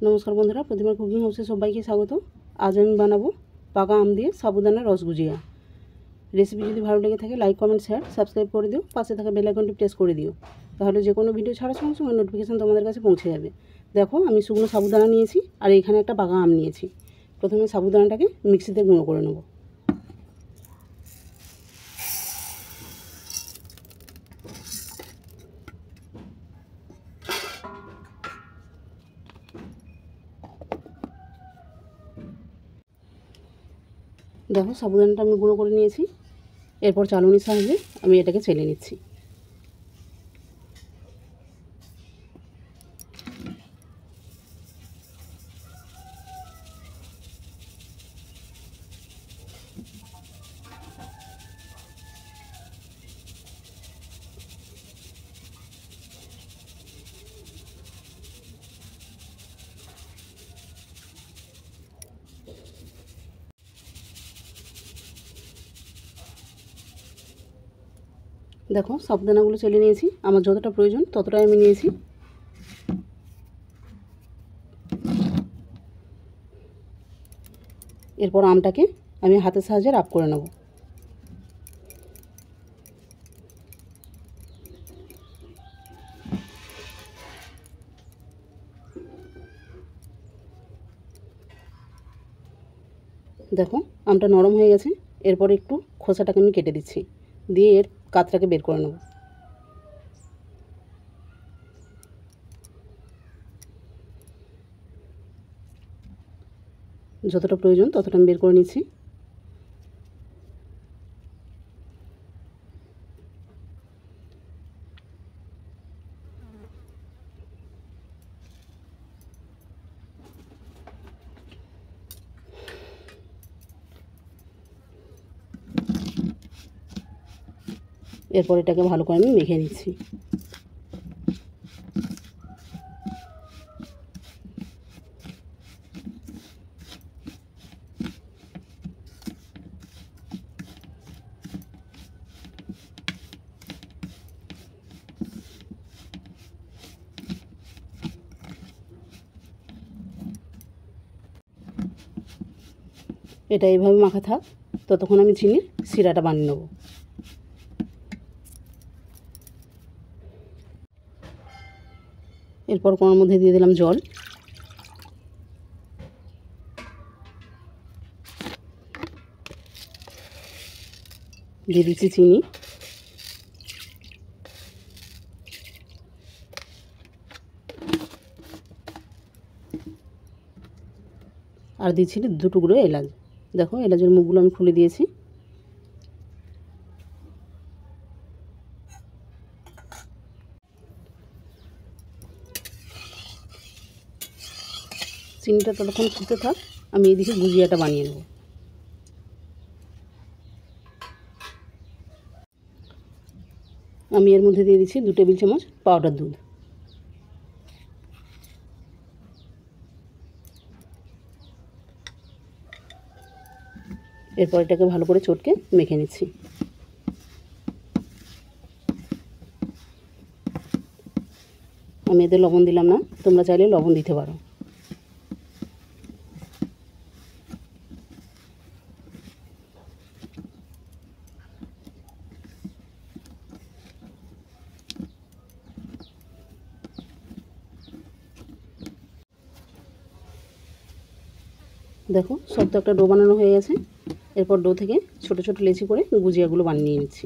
নমস্কার বন্ধুরা, প্রতিমা কুকিং হাউসে সবাইকে স্বাগত। আজ আমি বানাবো পাকা আম দিয়ে সাবুদানা রসগুজিয়া। রেসিপি যদি ভালো লেগে থাকে লাইক কমেন্ট শেয়ার সাবস্ক্রাইব করে দিও, পাশে থাকা বেল আইকনটি প্রেস করে দিও, তাহলে যে কোনো ভিডিও ছাড়ার সঙ্গে সঙ্গে নোটিফিকেশান তোমাদের কাছে পৌঁছে যাবে। দেখো, আমি শুকনো সাবুদানা নিয়েছি আর এখানে একটা পাকা আম নিয়েছি। প্রথমে সাবুদানাটাকে মিক্সিতে গুঁড়ো করে নেব। দেখো, সাবুদানাটা আমি গুঁড়ো করে নিয়েছি। এরপর চালনির সাহায্যে আমি এটাকে চেলে নিচ্ছি। দেখো, সাবুদানাগুলো চেলে নিয়েছি। আমার যতটা প্রয়োজন ততটাই আমি নিয়েছি। এরপর আমটাকে আমি হাতের সাহায্যে রাব করে নেব। দেখো, আমটা নরম হয়ে গেছে। এরপর একটু খোসাটাকে আমি কেটে দিচ্ছি, দিয়ে এর কাতটাকে বের করে নেব। যতটা প্রয়োজন ততটা আমি বের করে নিচ্ছি। এরপর এটাকে ভালো করে আমি মেখে নিচ্ছি। এটা এইভাবে মাখা থাক, ততক্ষণ আমি চিনির সিরাটা বানিয়ে নেব। এরপর কোনোর মধ্যে দিয়ে দিলাম জল, দিয়ে দিচ্ছি চিনি, আর দিচ্ছি 2 টুকরো এলাচ। দেখো, এলাচের মুখগুলো আমি খুলে দিয়েছি। চিনিটা ততক্ষণ ফুটতে থাক, আমি এইদিকে গুজিয়াটা বানিয়ে নেব। আমি এর মধ্যে দিয়ে দিচ্ছি 2 টেবিল চামচ পাউডার দুধ। এরপর এটাকে ভালো করে চটকে মেখে নিচ্ছি। আমি এতে লবণ দিলাম না, তোমরা চাইলে লবণ দিতে পারো। দেখো, সব তো একটা ডো বানানো হয়ে গেছে। এরপর ডো থেকে ছোট ছোট লেচি করে গুজিয়াগুলো বানিয়ে নিচ্ছি।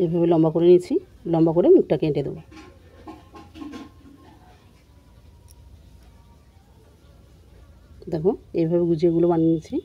এভাবে লম্বা করে নিচ্ছি, লম্বা করে মুখটা কেটে দেবো। দেখো, এইভাবে গুজিয়াগুলো বানিয়ে নিচ্ছি।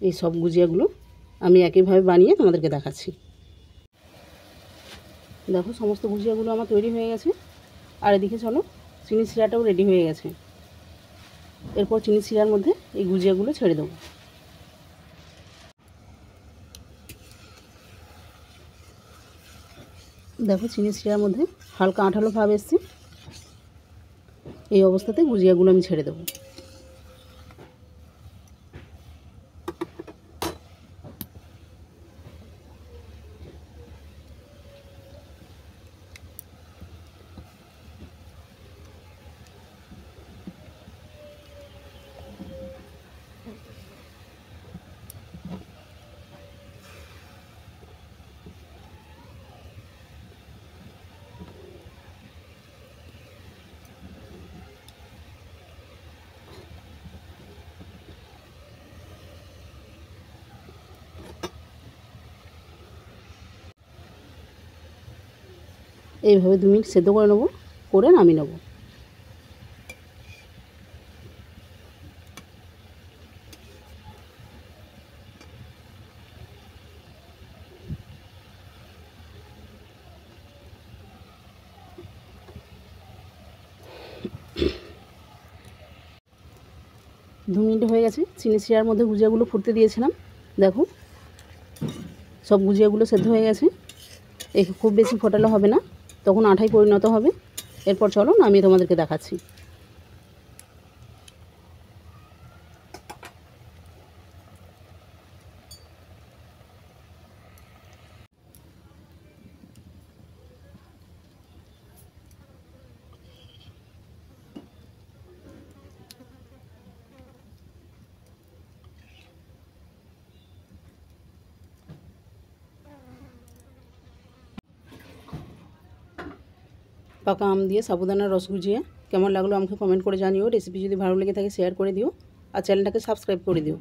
এই সব গুজিয়াগুলো আমি একইভাবে বানিয়ে তোমাদেরকে দেখাচ্ছি। দেখো, সমস্ত গুজিয়াগুলো আমার তৈরি হয়ে গেছে। আর এদিকে চলো, চিনি সিরাটাও রেডি হয়ে গেছে। এরপর চিনি শিরার মধ্যে এই গুজিয়াগুলো ছেড়ে দেবো। দেখো চিনি শিরার মধ্যে হালকা আঠালো ভাব এসছে। এই অবস্থাতে গুজিয়াগুলো আমি ছেড়ে দেবো। এইভাবে 2 মিনিট সেদ্ধ করে নেবো, করে নামিয়ে নেবো। দু মিনিট হয়ে গেছে। চিনি শিরার মধ্যে গুজিয়াগুলো ফুটতে দিয়েছিলাম। দেখো সব গুজিয়াগুলো সেদ্ধ হয়ে গেছে। খুব বেশি ফোটালে হবে না, তখন আঠায় পরিণত হবে। এরপর চলো নামিয়ে তোমাদেরকে দেখাচ্ছি। পাকা আম দিয়ে সাবুদানার রস গুজিয়া কেমন লাগলো আমাকে কমেন্ট করে জানিও। রেসিপি যদি ভালো লেগে থাকে শেয়ার করে দিও, আর চ্যানেলটাকে সাবস্ক্রাইব করে দিও।